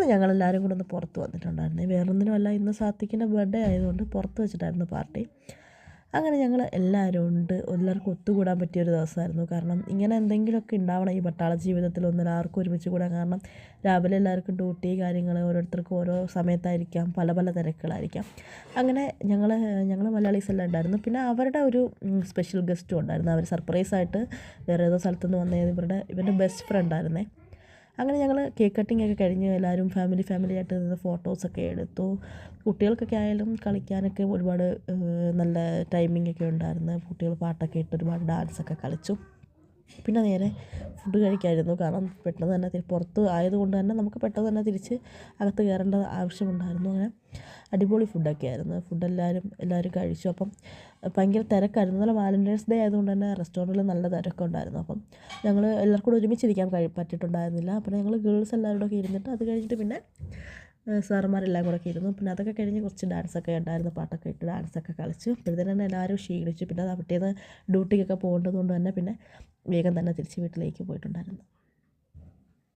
പിന്നെ ഞങ്ങളെല്ലാവരും കൂടെ ഒന്ന് പുറത്ത് വന്നിട്ടുണ്ടായിരുന്നു. വേറൊന്നിനുമല്ല, ഇന്ന് സാത്വിക്കിൻ്റെ ബർത്ത്ഡേ ആയതുകൊണ്ട് പുറത്ത് വെച്ചിട്ടായിരുന്നു പാർട്ടി. അങ്ങനെ ഞങ്ങൾ എല്ലാവർക്കും ഒത്തുകൂടാൻ പറ്റിയൊരു ദിവസമായിരുന്നു. കാരണം ഇങ്ങനെ എന്തെങ്കിലുമൊക്കെ ഉണ്ടാവണം ഈ പട്ടാള ജീവിതത്തിൽ, എല്ലാവർക്കും ഒരുമിച്ച് കൂടാൻ. കാരണം രാവിലെ എല്ലാവർക്കും ഡ്യൂട്ടി കാര്യങ്ങൾ, ഓരോരുത്തർക്കും ഓരോ സമയത്തായിരിക്കാം, പല പല തിരക്കുകളായിരിക്കാം. അങ്ങനെ ഞങ്ങൾ മലയാളീസ് എല്ലാം ഉണ്ടായിരുന്നു. പിന്നെ അവരുടെ ഒരു സ്പെഷ്യൽ ഗസ്റ്റും ഉണ്ടായിരുന്നു. അവർ സർപ്രൈസായിട്ട് വേറെ ഏതോ സ്ഥലത്തുനിന്ന് വന്നത് ഇവരുടെ ബെസ്റ്റ് ഫ്രണ്ടായിരുന്നേ. അങ്ങനെ ഞങ്ങൾ കേക്ക് കട്ടിംഗ് ഒക്കെ കഴിഞ്ഞ് എല്ലാവരും ഫാമിലി ആയിട്ട് നിന്ന് ഫോട്ടോസൊക്കെ എടുത്തു. കുട്ടികൾക്കൊക്കെ ആയാലും കളിക്കാനൊക്കെ ഒരുപാട് നല്ല ടൈമിംഗ് ഒക്കെ ഉണ്ടായിരുന്നു. കുട്ടികൾ പാട്ടൊക്കെ ഇട്ട് ഒരുപാട് ഡാൻസൊക്കെ കളിച്ചു. പിന്നെ നേരെ ഫുഡ് കഴിക്കായിരുന്നു. കാരണം പെട്ടെന്ന് തന്നെ പുറത്ത് ആയതുകൊണ്ട് തന്നെ നമുക്ക് പെട്ടെന്ന് തന്നെ തിരിച്ച് അകത്ത് കയറേണ്ട ആവശ്യമുണ്ടായിരുന്നു. അങ്ങനെ അടിപൊളി ഫുഡൊക്കെ ആയിരുന്നു. എല്ലാവരും കഴിച്ചു. അപ്പം ഭയങ്കര തിരക്കായിരുന്നു. ഇന്നലെ വാലൻറ്റൈൻസ് ഡേ ആയതുകൊണ്ട് തന്നെ റെസ്റ്റോറൻറ്റിൽ നല്ല തിരക്കുണ്ടായിരുന്നു. അപ്പം ഞങ്ങൾ എല്ലാവർക്കും കൂടെ ഒരുമിച്ചിരിക്കാൻ പറ്റിയിട്ടുണ്ടായിരുന്നില്ല. അപ്പോൾ ഞങ്ങൾ ഗേൾസ് എല്ലാവരും കൂടെ ഒക്കെ ഇരുന്നിട്ട് അത് കഴിഞ്ഞിട്ട് പിന്നെ സാറന്മാരെല്ലാം കൂടെ ഒക്കെ ഇരുന്നു. പിന്നെ അതൊക്കെ കഴിഞ്ഞ് കുറച്ച് ഡാൻസൊക്കെ ഉണ്ടായിരുന്നു. പാട്ടൊക്കെ ഇട്ട് ഡാൻസൊക്കെ കളിച്ചു. അപ്പോഴത്തേന് തന്നെ എല്ലാവരും ക്ഷീണിച്ചു. പിന്നെ പിറ്റേന്ന് ഡ്യൂട്ടിക്കൊക്കെ പോകേണ്ടത് കൊണ്ട് തന്നെ പിന്നെ വേഗം തന്നെ തിരിച്ച് വീട്ടിലേക്ക് പോയിട്ടുണ്ടായിരുന്നു.